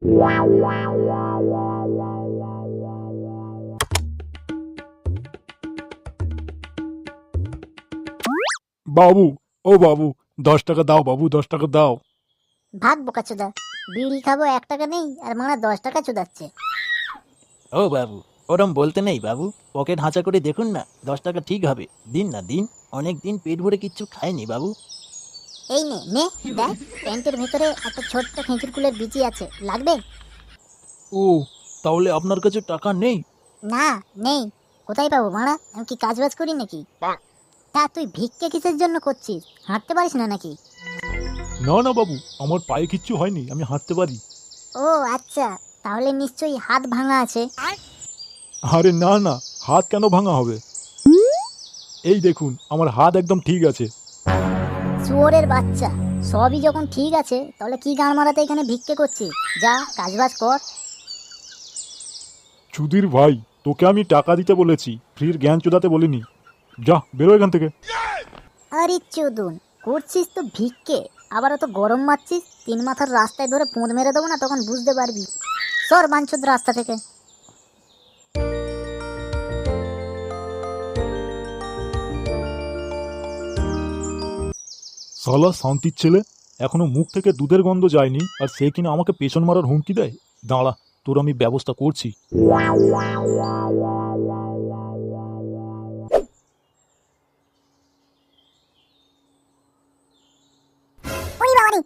বাবু, ও বাবু, 10 টাকা দাও বাবু, 10 টাকা দাও। ভাগ বোকাচোদা, বিড়ি খাবো 1 টাকা নেই আর মারা 10 টাকা চোদাচ্ছে। ও বাবু, ওরম বলতে নেই বাবু, পকেট হাঁচা করে দেখুন না, 10 টাকা ঠিক হবে। দিন না দিন, অনেক দিন পেট ভরে কিচ্ছু খায়নি বাবু। এই নে নে, দেখ প্যান্টের ভেতরে একটা ছোট্ট খেঁচুর কুলের বিচি আছে, লাগবে? ও, তাহলে আপনার কাছে টাকা নেই? না নেই। কোথায় পাবো মারা, আমি কি কাজ বাজ করি নাকি? তা তুই ভিক্ষে কিসের জন্য করছিস? হাঁটতে পারিস না নাকি? না না বাবু, আমার পায়ে কিচ্ছু হয়নি, আমি হাঁটতে পারি। ও আচ্ছা, তাহলে নিশ্চয়ই হাত ভাঙা আছে। আরে না না, হাত কেন ভাঙা হবে? এই দেখুন, আমার হাত একদম ঠিক আছে। শুয়োরের বাচ্চা, সবই যখন ঠিক আছে তাহলে কি গান মারাতে এখানে ভিক্ষে করছিস? যা কাজ বাজ কর। চুদির ভাই, তোকে আমি টাকা দিতে বলেছি, ফ্রির জ্ঞান চোদাতে বলিনি। যা বেরো এখান থেকে। আরে চোদন, করছিস তো ভিক্ষে, আবার তো গরম মারছিস। 3 মাথার রাস্তায় ধরে পোঁদ মেরে দেবো না, তখন বুঝতে পারবি। সর বাঞ্চোদ রাস্তা থেকে। শালা শান্তির ছেলে, এখনো মুখ থেকে দুধের গন্ধ যায়নি আর সে কিনা আমাকে পেছন মারার হুমকি দেয়। দাঁড়া, তোর আমি ব্যবস্থা করছি। ওই বাবারে,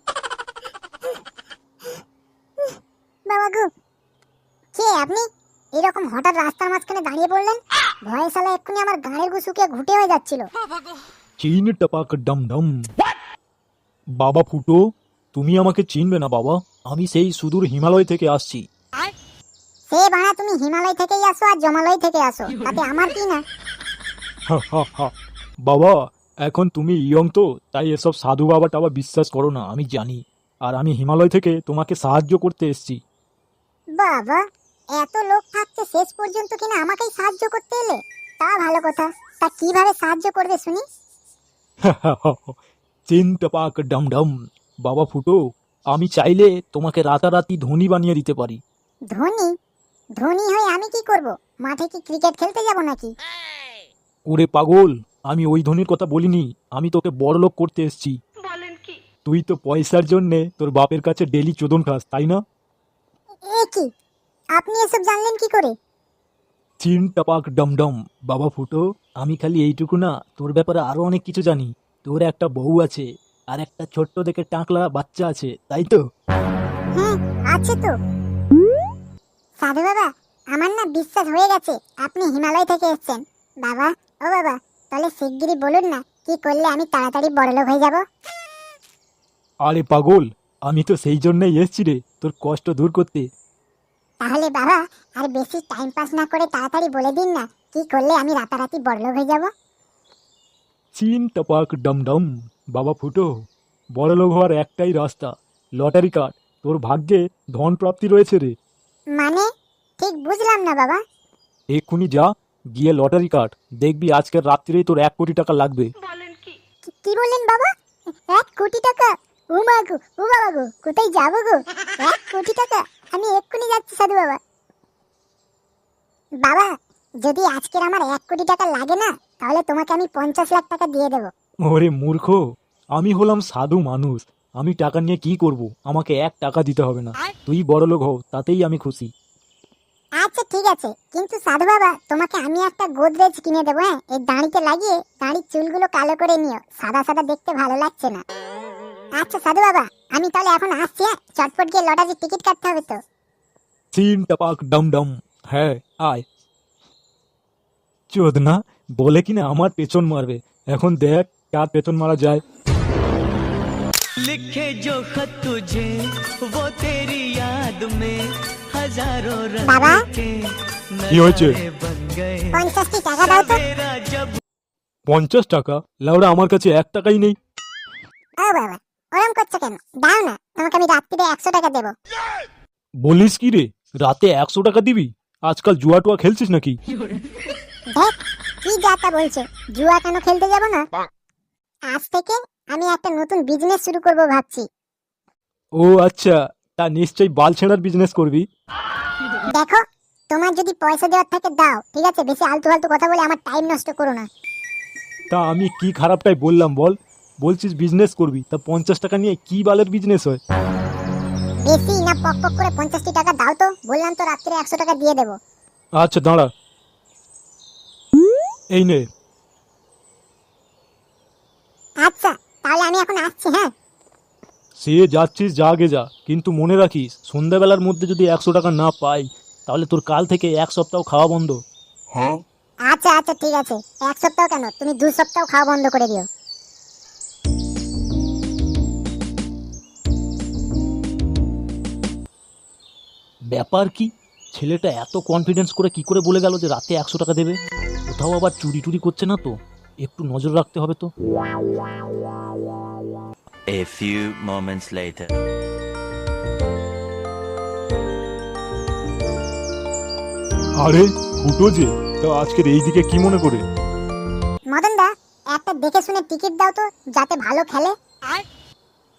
বাবা গো, কে আপনি? এরকম হঠাৎ রাস্তার মাঝখানে দাঁড়িয়ে পড়লেন? ভয়ে শালা এক্ষুনি আমার গাড়ির গু শুকিয়ে ঘুটে হয়ে যাচ্ছিল। চিন টপাক ডম ডম। বাবা ফুটো, তুমি আমাকে চিনবে না বাবা, আমি সেই সুদূর হিমালয় থেকে আসছি। সে বাড়া, তুমি হিমালয় থেকেই আসো আর জমালয় থেকে আসো, তাতে আমার কি না? হা হা হা। বাবা, এখন তুমি ইয়ং তো, তাই এসব সাধু বাবা টাবা বিশ্বাস করো না, আমি জানি। আর আমি হিমালয় থেকে তোমাকে সাহায্য করতে এসেছি। বাবা, এত লোক থাকতে শেষ পর্যন্ত কিনা আমাকেই সাহায্য করতে এলে? তা ভালো কথা। তা কিভাবে সাহায্য করবে শুনি? চিন টপাক ডম ডম। বাবা ফুটো, আমি চাইলে তোমাকে রাতারাতি ধনী বানিয়ে দিতে পারি। ধনী? ধনী হয়ে আমি কি করব? মাঠে কি ক্রিকেট খেলতে যাব নাকি? ওরে পাগল, আমি ওই ধনীর কথা বলিনি, আমি তোকে বড়লোক করতে এসেছি। তুই তো পয়সার জন্যে তোর বাপের কাছে ডেলি চোদন খাস, তাই না? এ কি, আপনি এসব জানলেন কি করে? চিন টপাক ডম ডম। বাবা ফুটো, আমি খালি এইটুকু না, তোর ব্যাপারে আরো অনেক কিছু জানি। তোর একটা বউ আছে আর একটা ছোট্ট দেখে টাকলা বাচ্চা আছে, তাই তো? হ্যাঁ, আছে তো। সাধু বাবা, আমার না বিশ্বাস হয়ে গেছে আপনি হিমালয় থেকে এসেছেন। বাবা, ও বাবা, তাহলে শিগগিরই বলুন না কি করলে আমি তাড়াতাড়ি বড়লোক হয়ে যাব। আরে পাগল, আমি তো সেই জন্যই এসছি রে, তোর কষ্ট দূর করতে। তাহলে বাবা, আর বেশি টাইম পাস না করে তাড়াতাড়ি বলে দিন না কি করলে আমি রাতারাতি বড়লোক হয়ে যাব। চিন টপাক ডম ডম। বাবা ফুটো, বড়লোক হওয়ার একটাই রাস্তা, লটারি কাট। তোর ভাগ্যে ধন প্রাপ্তি রয়েছে রে। মানে ঠিক বুঝলাম না বাবা। এক্ষুনি যা, গিয়ে লটারি কাট, দেখবি আজকের রাত্রিরেই তোর 1 কোটি টাকা লাগবে। কি বললেন বাবা? 1 কোটি টাকা? ও মা গো, ও বাবা গো, কোথায় যাবো গো? 1 কোটি টাকা? আমি এক্ষুনি যাচ্ছি সাধু বাবা। বাবা, যদি আজকের আমার 1 কোটি টাকা লাগে না, তাহলে তোমাকে আমি 50 লাখ টাকা দিয়ে দেবো। ওরে মূর্খ, আমি হলাম সাধু মানুষ, আমি টাকা নিয়ে কি করব? আমাকে 1 টাকা দিতে হবে না, তুই বড়লোক হও, তাতেই আমি খুশি। আচ্ছা ঠিক আছে, কিন্তু সাধু বাবা তোমাকে আমি একটা গোদরেজ কিনে দেবো। হ্যাঁ, এই দাঁড়িতে লাগিয়ে দাঁড়ির চুলগুলো কালো করে নিও, সাদা সাদা দেখতে ভালো লাগছে না। আচ্ছা সাধু বাবা, আমি তাহলে এখন আসছি। হ্যাঁ, চটপট গিয়ে লটারির টিকিট কাটতে হবে তো। চিন টপাক ডম ডম। হ্যাঁ, আয়। চোদনা, বলে কিনা আমার পেছন মারবে। এখন দেখ কার পেছন মারা যায়। लिखे जो खत तुझे वो तेरी याद में हजारों बाबा? रंग के কি হয়েছে? नजारे बन गए 50টি টাকা দাও তো। मेरा जब 50 টাকা? লাউড়া, আমার কাছে 1 টাকাই নেই। ও বাবা, ওরম করছো কেন? দাও না, তোমাকে আমি রাত্রিরে 100 টাকা দেবো। বলিস কি রে, রাতে 100 টাকা দিবি? আজকাল জুয়া টুয়া খেলছিস নাকি? দেখ কি যাতা বলছে, জুয়া কেন খেলতে যাব না? আজ থেকে আমি একটা নতুন বিজনেস শুরু করব ভাবছি। ও আচ্ছা, তা নিশ্চয়ই বাল ছেঁড়ার বিজনেস করবি। দেখো, তোমার যদি পয়সা দেওয়ার থাকে দাও, ঠিক আছে? বেশি আলতু ফালতু কথা বলে আমার টাইম নষ্ট করো না। তা আমি কি খারাপটাই বললাম বল? বলছিস বিজনেস করবি, তা 50 টাকা নিয়ে কি বালের বিজনেস হয়? বেশি না পক পক করে 50টি টাকা দাও তো, বললাম তো রাত্রে 100 টাকা দিয়ে দেবো। আচ্ছা দাঁড়া, এই নে। আচ্ছা, তাহলে আমি এখন আসছি, হ্যাঁ? সে যাচ্ছিস যা, আগে যা, কিন্তু মনে রাখিস সন্ধ্যাবেলার মধ্যে যদি 100 টাকা না পাই তাহলে তোর কাল থেকে 1 সপ্তাহ খাওয়া বন্ধ। আচ্ছা আচ্ছা ঠিক আছে, 1 সপ্তাহ কেন, তুমি 2 সপ্তাহ খাওয়া বন্ধ করে দিও। ব্যাপার কি, ছেলেটা এত কনফিডেন্স করে কি করে বলে গেল যে রাতে 100 টাকা দেবে? কোথাও আবার চুরি টুরি করছে না তো? একটু নজর রাখতে হবে তো। A few moments later. আরে ফুটো যে, তা আজকের এই দিকে কি মনে করে? মদন দা, একটা দেখে শুনে টিকিট দাও তো, যাতে ভালো খেলে।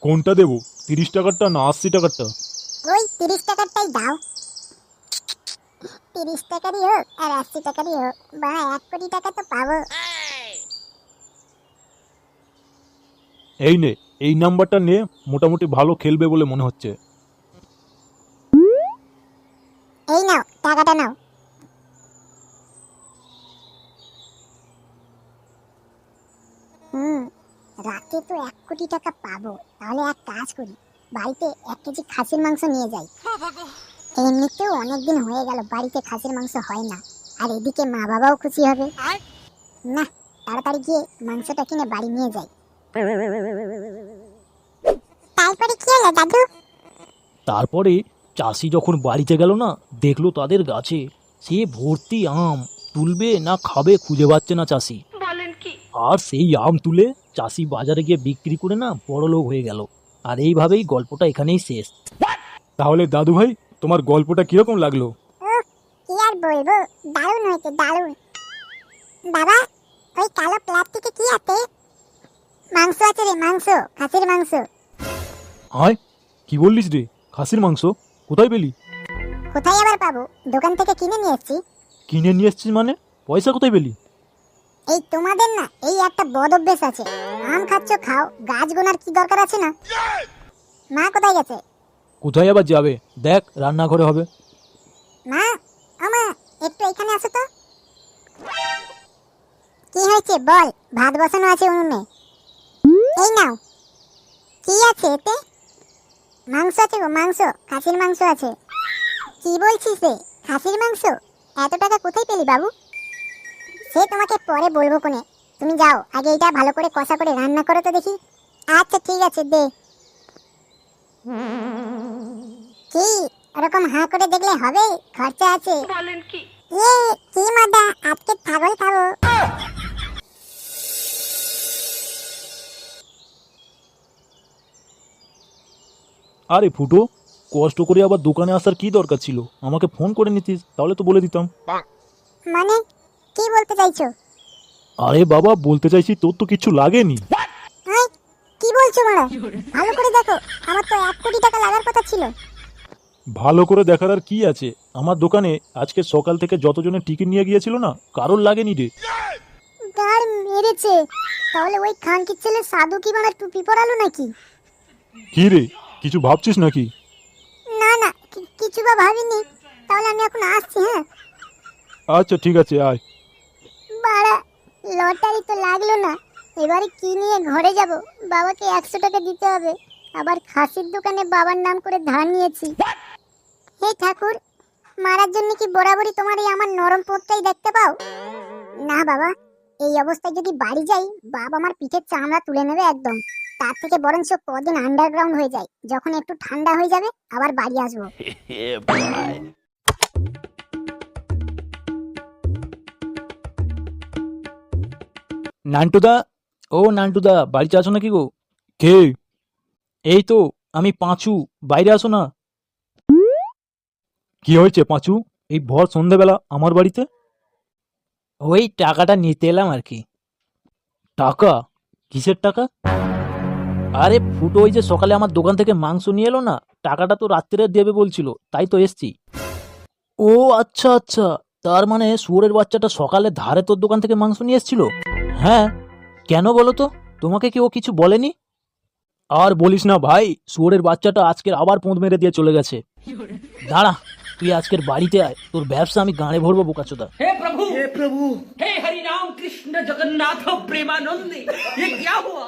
কোনটা দেবো, 30 টাকারটা না 80 টাকারটা? ওই 30 টাকারটাই দাও। 30 টাকারই হোক আর 80 টাকারই হোক, বা 1 কোটি টাকা তো পাবো। এই নে, এই নাম্বারটা নে, মোটামুটি ভালো খেলবে বলে মনে হচ্ছে। এই নাও, টাকাটা নাও। রাতে তো 1 কোটি টাকা পাবো, তাহলে এক কাজ করি, বাড়িতে 1 কেজি খাসির মাংস নিয়ে যাই। এমনিতেও অনেকদিন হয়ে গেল বাড়িতে খাসির মাংস হয় না, আর এদিকে মা বাবাও খুশি হবে। না, তাড়াতাড়ি গিয়ে মাংসটা কিনে বাড়ি নিয়ে যাই। তারপরে কি হলো দাদু? তারপরে চাষি যখন বাড়িতে গেল না, দেখলো তাদের গাছে সে ভর্তি আম, তুলবে না খাবে খুঁজে পাচ্ছে না চাষি। আর সেই আম তুলে চাষি বাজারে গিয়ে বিক্রি করে না বড়লোক হয়ে গেল। আর এইভাবেই গল্পটা এখানেই শেষ। তাহলে দাদু ভাই, তোমার গল্পটা কিরকম লাগলো? কি আর বলবো, দারুণ হয়েছে, দারুণ। বাবা, ওই কালো প্লাস্টিকে কি আছে? মাংস আছে রে, মাংস, খাসির মাংস। আয়, কি বললিস রে? খাসির মাংস কোথায় পেলি? কোথায় আবার পাবো, দোকান থেকে কিনে নিয়ে এসেছি। কিনে নিয়ে এসছিস মানে? পয়সা কোথায় পেলি? এই তোমাদের না এই একটা বদ অভ্যেস আছে, আম খাচ্ছ খাও, গাছ গোনার কি দরকার আছে না? মা কোথায় গেছে? কোথায় আবার যাবে, দেখ রান্নাঘরে হবে। মা, আমা, একটু এখানে আসো তো। কি হয়েছে বল, ভাত বসানো আছে উনুনে। এই নাও। কি আছে এতে? মাংস আছে গো, মাংস, খাসির মাংস আছে। কি বলছিস রে, খাসির মাংস? এত টাকা কোথায় পেলি বাবু? সে তোমাকে পরে বলবো কোনে, তুমি যাও আগে এটা ভালো করে কষা করে রান্না করো তো দেখি। আচ্ছা ঠিক আছে, দে। কি ওরকম হাঁ করে দেখলে হবে? খরচা আছে। কি মজা, আজকে ছাগল খাবো। আরে ফুটো, কষ্ট করে আবার দোকানে আসার কি দরকার ছিল? আমাকে ফোন করে নিতিস, তাহলে তো বলে দিতাম। মানে কি বলতে চাইছো? আরে বাবা, বলতে চাইছি তোর তো কিছু লাগেনি। এই, কি বলছো মারা? ভালো করে দেখো, আমার তো 1 কোটি টাকা লাগার কথা ছিল। ভালো করে দেখার আর কি আছে? আমার দোকানে আজকে সকাল থেকে যতজনের টিকিট নিয়ে গিয়েছিল না, কারোর লাগেনি রে। গার মেরেছে। তাহলে ওই খানকির ছেলে সাধু কি মানে টুপি পরালো নাকি? কি রে, কিছু ভাবছিস নাকি? না না, কিছু বা ভাবিনি। তাহলে আমি এখন আসছি, হ্যাঁ? আচ্ছা ঠিক আছে, আয়। বাড়া, লটারি তো লাগলো না। এবারে কি নিয়ে ঘরে যাব? বাবাকে 100 টাকা দিতে হবে। আবার খাসির দোকানে বাবার নাম করে ধার নিয়েছি। হে ঠাকুর, মারার জন্য কি বরাবরই তোমার এই আমার নরম পোতটাই দেখতে পাও? না বাবা, এই অবস্থায় যদি বাড়ি যাই, বাবা আমার পিঠের চামড়া তুলে নেবে একদম। তার থেকে বরঞ্চ কদিন আন্ডারগ্রাউন্ড হয়ে যায়, যখন একটু ঠান্ডা হয়ে যাবে আবার বাড়ি আসবো। Yeah, boy. নান্টুদা, ও নান্টুদা, বাড়িতে আছো নাকি গো? কে? এই তো আমি পাঁচু, বাইরে আসো না। কি হয়েছে পাঁচু, এই ভর সন্ধ্যাবেলা আমার বাড়িতে? ওই টাকাটা নিতে এলাম আর কি। টাকা? কিসের টাকা? আরে ফুটো ওই যে সকালে আমার দোকান থেকে মাংস নিয়ে এলো না, টাকাটা তো রাত্রে দেবে বলছিল, তাই তো এসছি। ও আচ্ছা আচ্ছা, তার মানে শুয়োরের বাচ্চাটা সকালে ধারে তোর দোকান থেকে মাংস নিয়ে এসেছিল? হ্যাঁ, কেন বলো তো, তোমাকে কি ও কিছু বলেনি? আর বলিস না ভাই, শুয়োরের বাচ্চাটা আজকের আবার পোঁদ মেরে দিয়ে চলে গেছে। দাঁড়া, তুই আজকের বাড়িতে আয়, তোর ব্যবসা আমি গাঁড়ে ভরবো বোকাচোদা। हे प्रभु हे हरि राम कृष्ण जगन्नाथ प्रेमानंद ये क्या हुआ।